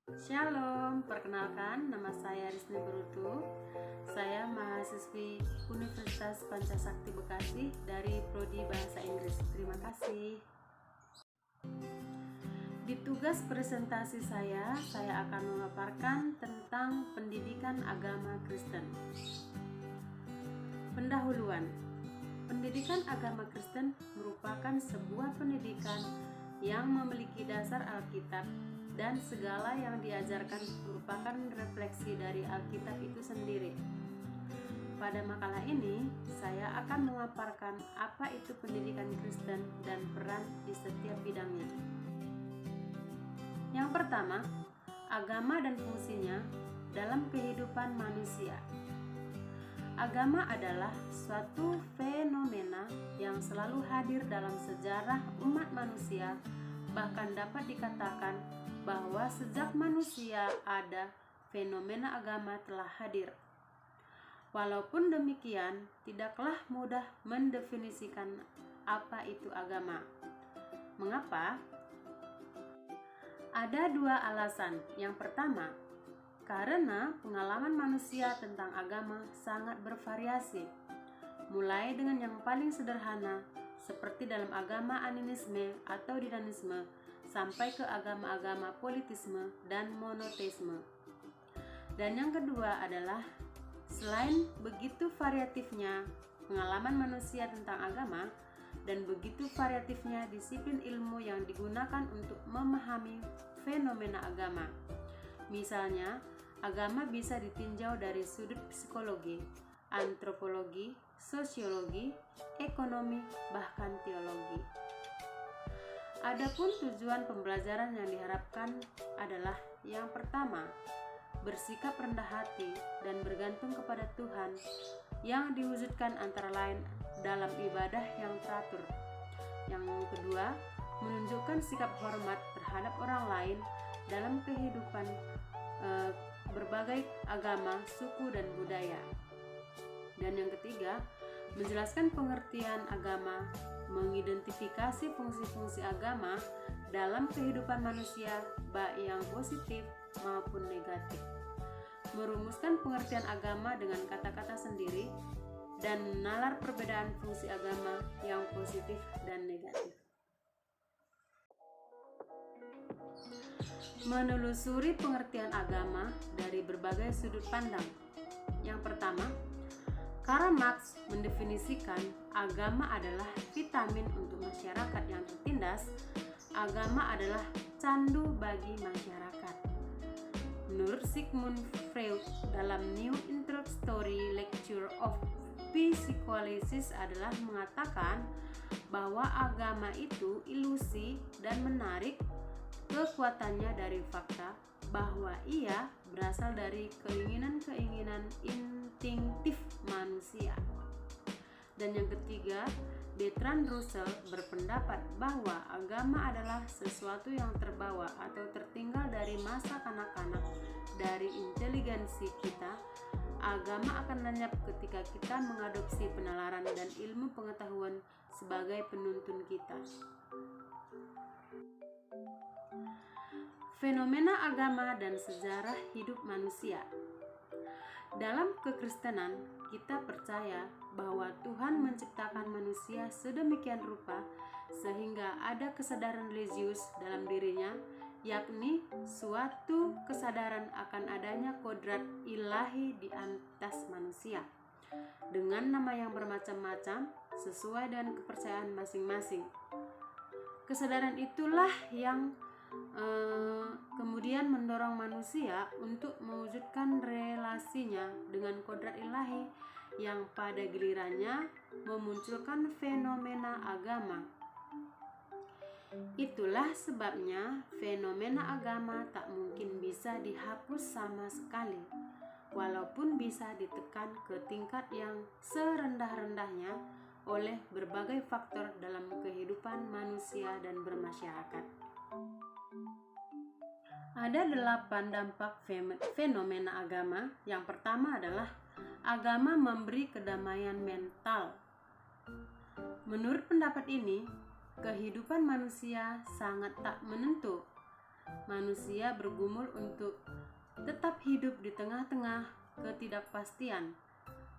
Shalom, perkenalkan nama saya Risni Berutu. Saya mahasiswi Universitas Pancasakti Bekasi dari Prodi Bahasa Inggris. Terima kasih. Di tugas presentasi saya akan memaparkan tentang pendidikan agama Kristen. Pendahuluan. Pendidikan agama Kristen merupakan sebuah pendidikan yang memiliki dasar Alkitab dan segala yang diajarkan merupakan refleksi dari Alkitab itu sendiri. Pada makalah ini, saya akan memaparkan apa itu pendidikan Kristen dan peran di setiap bidangnya. Yang pertama, agama dan fungsinya dalam kehidupan manusia. Agama adalah suatu fenomena yang selalu hadir dalam sejarah umat manusia, bahkan dapat dikatakan bahwa sejak manusia ada, fenomena agama telah hadir. Walaupun demikian, tidaklah mudah mendefinisikan apa itu agama. Mengapa? Ada dua alasan. Yang pertama, karena pengalaman manusia tentang agama sangat bervariasi, mulai dengan yang paling sederhana, seperti dalam agama animisme atau dinamisme, sampai ke agama-agama politisme dan monoteisme. Dan yang kedua adalah, selain begitu variatifnya pengalaman manusia tentang agama dan begitu variatifnya disiplin ilmu yang digunakan untuk memahami fenomena agama. Misalnya, agama bisa ditinjau dari sudut psikologi, antropologi, sosiologi, ekonomi, bahkan teologi. Adapun tujuan pembelajaran yang diharapkan adalah yang pertama, bersikap rendah hati dan bergantung kepada Tuhan yang diwujudkan antara lain dalam ibadah yang teratur. Yang kedua, menunjukkan sikap hormat terhadap orang lain dalam kehidupan berbagai agama, suku, dan budaya. Dan yang ketiga, menjelaskan pengertian agama, mengidentifikasi fungsi-fungsi agama dalam kehidupan manusia, baik yang positif maupun negatif, merumuskan pengertian agama dengan kata-kata sendiri, dan nalar perbedaan fungsi agama yang positif dan negatif. Menelusuri pengertian agama dari berbagai sudut pandang. Yang pertama, Karl Marx mendefinisikan agama adalah vitamin untuk masyarakat yang tertindas. Agama adalah candu bagi masyarakat. Menurut Sigmund Freud dalam New Introductory Lecture of Psychoanalysis adalah mengatakan bahwa agama itu ilusi dan menarik kekuatannya dari fakta bahwa ia berasal dari keinginan-keinginan instinktif manusia. Dan yang ketiga, Bertrand Russell berpendapat bahwa agama adalah sesuatu yang terbawa atau tertinggal dari masa kanak-kanak dari inteligensi kita. Agama akan lenyap ketika kita mengadopsi penalaran dan ilmu pengetahuan sebagai penuntun kita. Fenomena agama dan sejarah hidup manusia. Dalam kekristenan, kita percaya bahwa Tuhan menciptakan manusia sedemikian rupa sehingga ada kesadaran religius dalam dirinya, yakni suatu kesadaran akan adanya kodrat ilahi di atas manusia, dengan nama yang bermacam-macam sesuai dengan kepercayaan masing-masing. Kesadaran itulah yang kemudian mendorong manusia untuk mewujudkan relasinya dengan kodrat ilahi yang pada gilirannya memunculkan fenomena agama. Itulah sebabnya fenomena agama tak mungkin bisa dihapus sama sekali, walaupun bisa ditekan ke tingkat yang serendah-rendahnya oleh berbagai faktor dalam kehidupan manusia dan bermasyarakat. Ada 8 dampak fenomena agama. Yang pertama adalah agama memberi kedamaian mental. Menurut pendapat ini, kehidupan manusia sangat tak menentu manusia bergumul untuk tetap hidup di tengah-tengah ketidakpastian,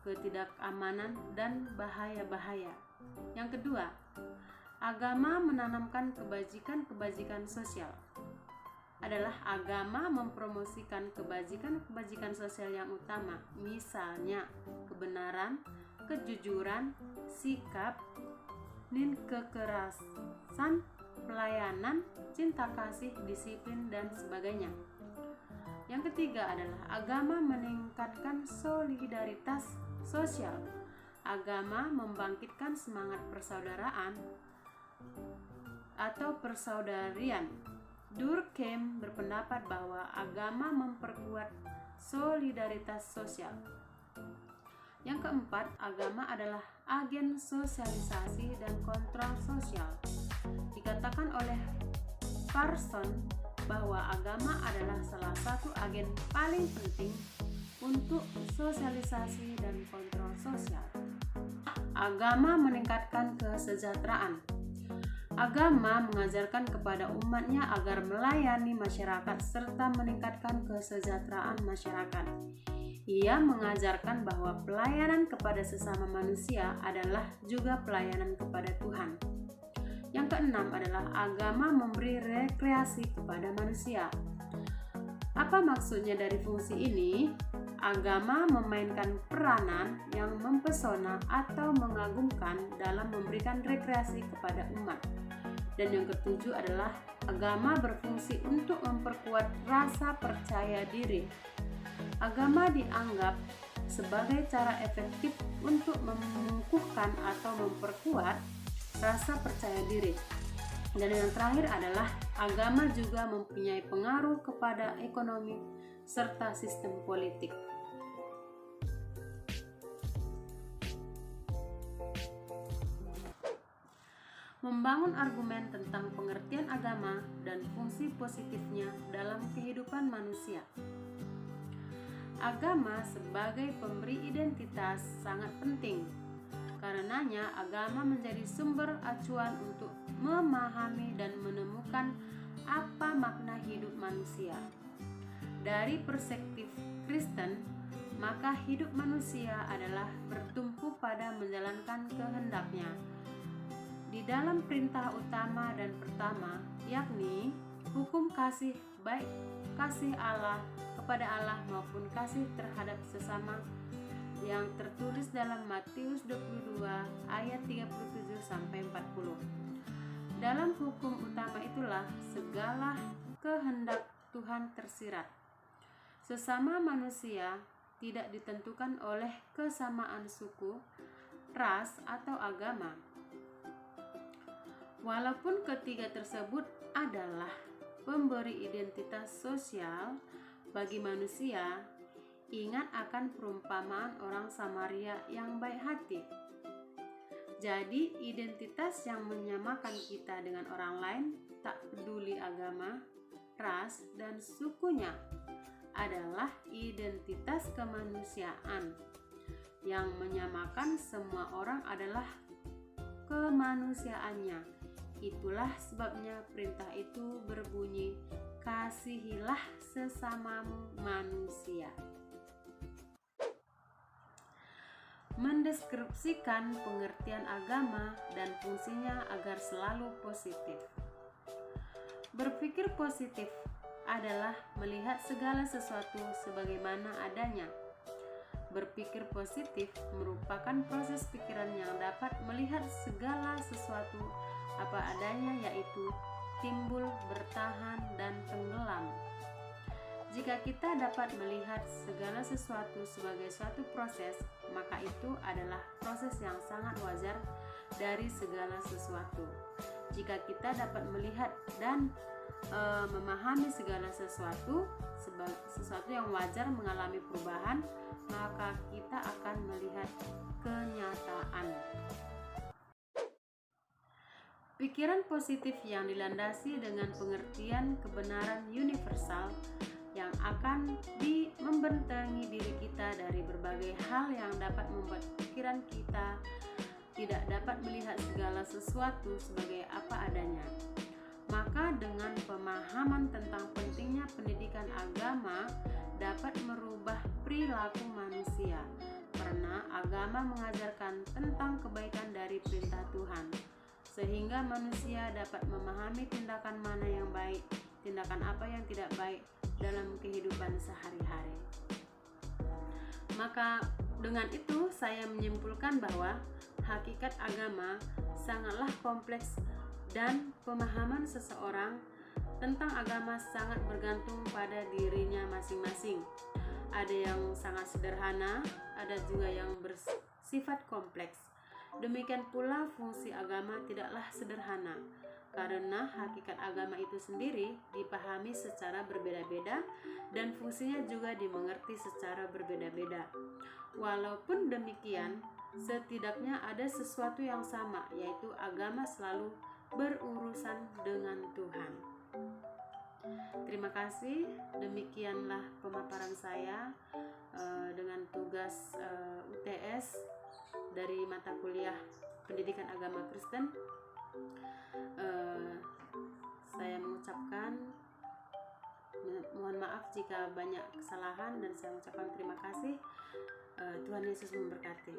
ketidakamanan, dan bahaya-bahaya. Yang kedua, agama menanamkan kebajikan-kebajikan sosial. Adalah agama mempromosikan kebajikan-kebajikan sosial yang utama, misalnya kebenaran, kejujuran, sikap, kekerasan, pelayanan, cinta kasih, disiplin, dan sebagainya. Yang ketiga adalah agama meningkatkan solidaritas sosial. Agama membangkitkan semangat persaudaraan atau persaudarian. Durkheim berpendapat bahwa agama memperkuat solidaritas sosial. Yang keempat, agama adalah agen sosialisasi dan kontrol sosial. Dikatakan oleh Parson bahwa agama adalah salah satu agen paling penting untuk sosialisasi dan kontrol sosial. Agama meningkatkan kesejahteraan. Agama mengajarkan kepada umatnya agar melayani masyarakat serta meningkatkan kesejahteraan masyarakat. Ia mengajarkan bahwa pelayanan kepada sesama manusia adalah juga pelayanan kepada Tuhan. Yang keenam adalah agama memberi rekreasi kepada manusia. Apa maksudnya dari fungsi ini? Agama memainkan peranan yang mempesona atau mengagumkan dalam memberikan rekreasi kepada umat. Dan yang ketujuh adalah agama berfungsi untuk memperkuat rasa percaya diri. Agama dianggap sebagai cara efektif untuk mengukuhkan atau memperkuat rasa percaya diri. Dan yang terakhir adalah agama juga mempunyai pengaruh kepada ekonomi serta sistem politik. Membangun argumen tentang pengertian agama dan fungsi positifnya dalam kehidupan manusia. Agama sebagai pemberi identitas sangat penting. Karenanya, agama menjadi sumber acuan untuk memahami dan menemukan apa makna hidup manusia. Dari perspektif Kristen, maka hidup manusia adalah bertumpu pada menjalankan kehendaknya. Di dalam perintah utama dan pertama, yakni hukum kasih, baik kasih Allah kepada Allah maupun kasih terhadap sesama, yang tertulis dalam Matius 22 ayat 37 sampai 40. Dalam hukum utama itulah segala kehendak Tuhan tersirat. Sesama manusia tidak ditentukan oleh kesamaan suku, ras, atau agama. Walaupun ketiga tersebut adalah pemberi identitas sosial bagi manusia, ingat akan perumpamaan orang Samaria yang baik hati. Jadi, identitas yang menyamakan kita dengan orang lain, tak peduli agama, ras, dan sukunya, adalah identitas kemanusiaan. Yang menyamakan semua orang adalah kemanusiaannya. Itulah sebabnya perintah itu berbunyi, kasihilah sesamamu manusia. Mendeskripsikan pengertian agama dan fungsinya agar selalu positif. Berpikir positif adalah melihat segala sesuatu sebagaimana adanya. Berpikir positif merupakan proses pikiran yang dapat melihat segala sesuatu apa adanya, yaitu timbul, bertahan, dan tenggelam. Jika kita dapat melihat segala sesuatu sebagai suatu proses, maka itu adalah proses yang sangat wajar dari segala sesuatu. Jika kita dapat melihat dan memahami segala sesuatu sebagai sesuatu yang wajar mengalami perubahan, maka kita akan melihat kenyataan. Pikiran positif yang dilandasi dengan pengertian kebenaran universal yang akan membentengi diri kita dari berbagai hal yang dapat membuat pikiran kita tidak dapat melihat segala sesuatu sebagai apa adanya. Maka dengan pemahaman tentang pentingnya pendidikan agama dapat merubah perilaku manusia, karena agama mengajarkan tentang kebaikan dari perintah Tuhan, sehingga manusia dapat memahami tindakan mana yang baik, tindakan apa yang tidak baik dalam kehidupan sehari-hari. Maka dengan itu saya menyimpulkan bahwa hakikat agama sangatlah kompleks dan pemahaman seseorang tentang agama sangat bergantung pada dirinya masing-masing. Ada yang sangat sederhana, ada juga yang bersifat kompleks. Demikian pula fungsi agama tidaklah sederhana, karena hakikat agama itu sendiri dipahami secara berbeda-beda dan fungsinya juga dimengerti secara berbeda-beda. Walaupun demikian, setidaknya ada sesuatu yang sama, yaitu agama selalu berurusan dengan Tuhan. Terima kasih. Demikianlah pemaparan saya dengan tugas UTS dari mata kuliah Pendidikan Agama Kristen. Saya mengucapkan mohon maaf jika banyak kesalahan, dan saya mengucapkan terima kasih. Tuhan Yesus memberkati.